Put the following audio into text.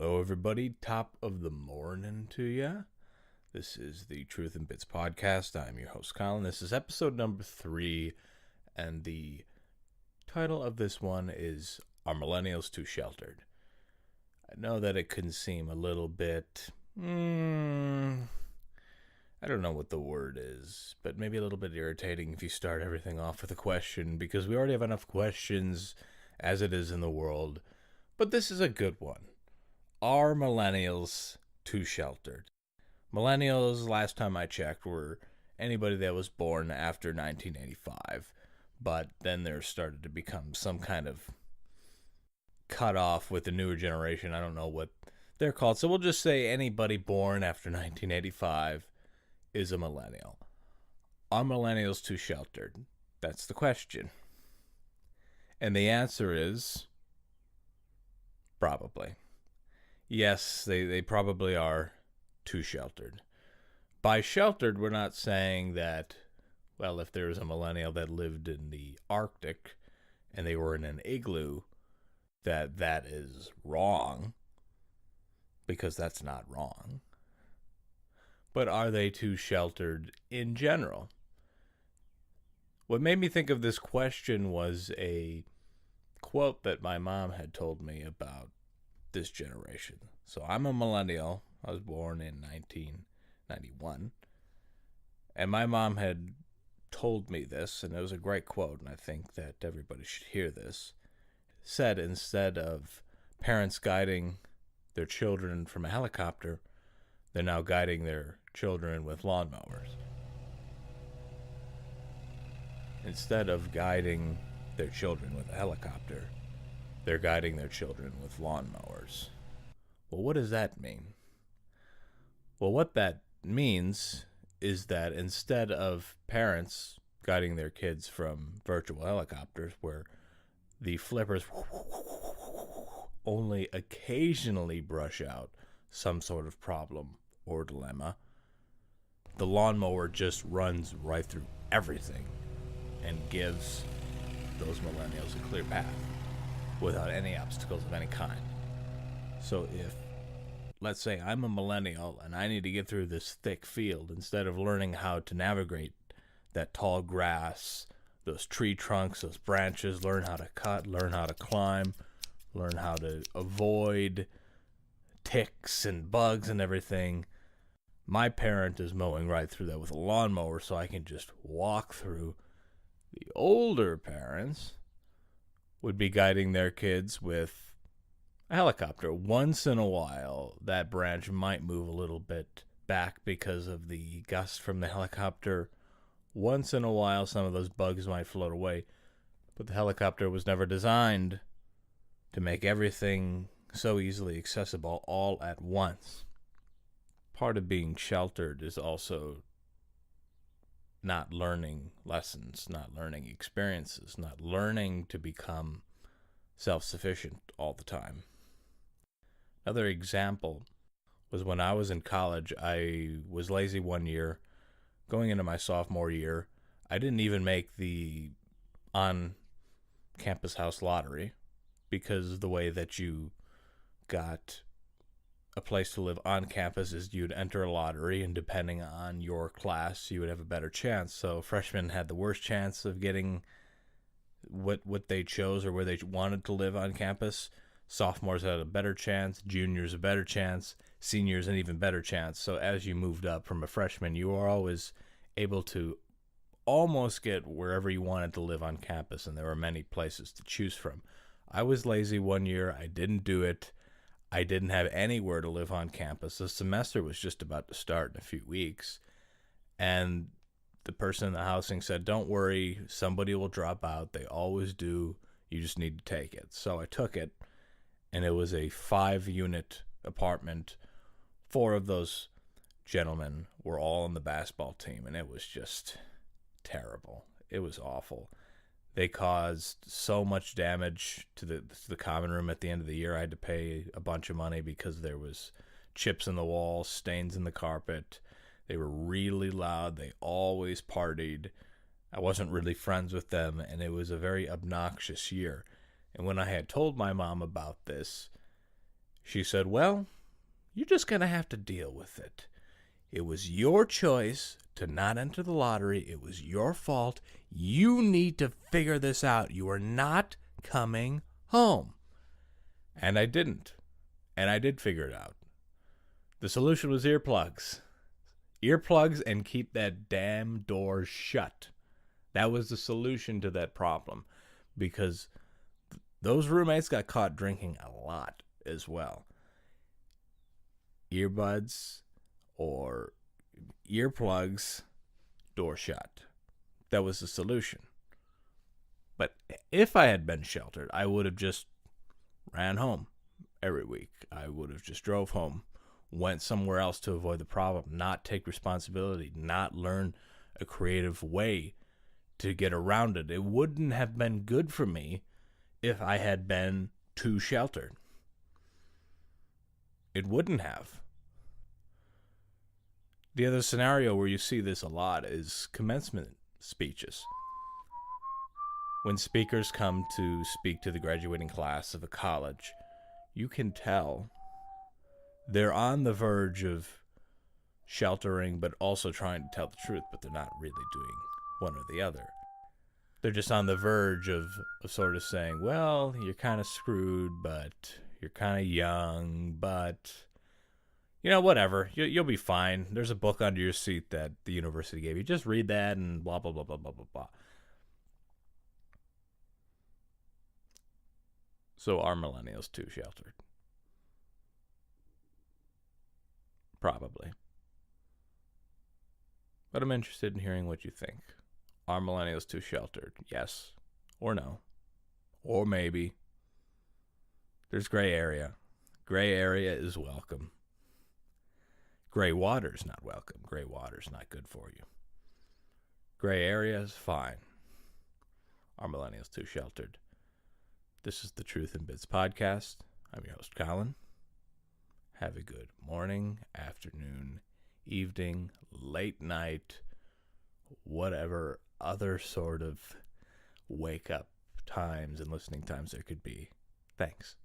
Hello, everybody. Top of the morning to ya. This is the Truth and Bits podcast. I'm your host, Colin. This is episode number 3, and the title of this one is Are Millennials Too Sheltered? I know that it can seem a little bit, I don't know what the word is, but maybe a little bit irritating if you start everything off with a question, because we already have enough questions as it is in the world. But this is a good one. Are millennials too sheltered? Millennials, last time I checked, were anybody that was born after 1985. But then there started to become some kind of cutoff with the newer generation. I don't know what they're called. So we'll just say anybody born after 1985 is a millennial. Are millennials too sheltered? That's the question. And the answer is probably. Yes, they probably are too sheltered. By sheltered, we're not saying that, well, if there's a millennial that lived in the Arctic and they were in an igloo, that is wrong, because that's not wrong. But are they too sheltered in general? What made me think of this question was a quote that my mom had told me about this generation. So I'm a millennial. I was born in 1991. And my mom had told me this, and it was a great quote, and I think that everybody should hear this. It said, instead of parents guiding their children from a helicopter, they're now guiding their children with lawnmowers. Instead of guiding their children with a helicopter, they're guiding their children with lawnmowers. Well, what does that mean? Well, what that means is that instead of parents guiding their kids from virtual helicopters where the flippers only occasionally brush out some sort of problem or dilemma, the lawnmower just runs right through everything and gives those millennials a clear path without any obstacles of any kind. So if, let's say, I'm a millennial and I need to get through this thick field, instead of learning how to navigate that tall grass, those tree trunks, those branches, learn how to cut, learn how to climb, learn how to avoid ticks and bugs and everything, my parent is mowing right through that with a lawnmower so I can just walk through. The older parents would be guiding their kids with a helicopter. Once in a while, that branch might move a little bit back because of the gust from the helicopter. Once in a while, some of those bugs might float away. But the helicopter was never designed to make everything so easily accessible all at once. Part of being sheltered is also not learning lessons, not learning experiences, not learning to become self-sufficient all the time. Another example was when I was in college. I was lazy one year. Going into my sophomore year, I didn't even make the on-campus house lottery, because the way that you got a place to live on campus is you'd enter a lottery, and depending on your class, you would have a better chance. So freshmen had the worst chance of getting what they chose or where they wanted to live on campus. Sophomores had a better chance, juniors a better chance, seniors an even better chance. So as you moved up from a freshman, you were always able to almost get wherever you wanted to live on campus, and there were many places to choose from. I was lazy one year. I didn't do it. I didn't have anywhere to live on campus. The semester was just about to start in a few weeks, and the person in the housing said, "Don't worry, somebody will drop out. They always do. You just need to take it." So I took it, and it was a 5-unit apartment. 4 of those gentlemen were all on the basketball team, and it was just terrible. It was awful. They caused so much damage to the common room at the end of the year. I had to pay a bunch of money because there was chips in the walls, stains in the carpet. They were really loud. They always partied. I wasn't really friends with them, and it was a very obnoxious year. And when I had told my mom about this, She said, well, you're just going to have to deal with it. It was your choice to not enter the lottery. It was your fault. You need to figure this out. You are not coming home. And I didn't. And I did figure it out. The solution was earplugs. Earplugs and keep that damn door shut. That was the solution to that problem. Because those roommates got caught drinking a lot as well. Earbuds or earplugs, door shut. That was the solution. But if I had been sheltered, I would have just ran home every week. I would have just drove home, went somewhere else to avoid the problem, not take responsibility, not learn a creative way to get around it. It wouldn't have been good for me if I had been too sheltered. It wouldn't have. The other scenario where you see this a lot is commencement speeches. When speakers come to speak to the graduating class of a college, you can tell they're on the verge of sheltering, but also trying to tell the truth, but they're not really doing one or the other. They're just on the verge of sort of saying, well, you're kind of screwed, but you're kind of young, but, you know, whatever. You'll be fine. There's a book under your seat that the university gave you. Just read that and blah, blah, blah, blah, blah, blah, blah. So are millennials too sheltered? Probably. But I'm interested in hearing what you think. Are millennials too sheltered? Yes or no? Or maybe. There's gray area. Gray area is welcome. Gray water is not welcome. Gray water is not good for you. Gray area is fine. Are millennials too sheltered? This is the Truth in Bits podcast. I'm your host, Colin. Have a good morning, afternoon, evening, late night, whatever other sort of wake up times and listening times there could be. Thanks.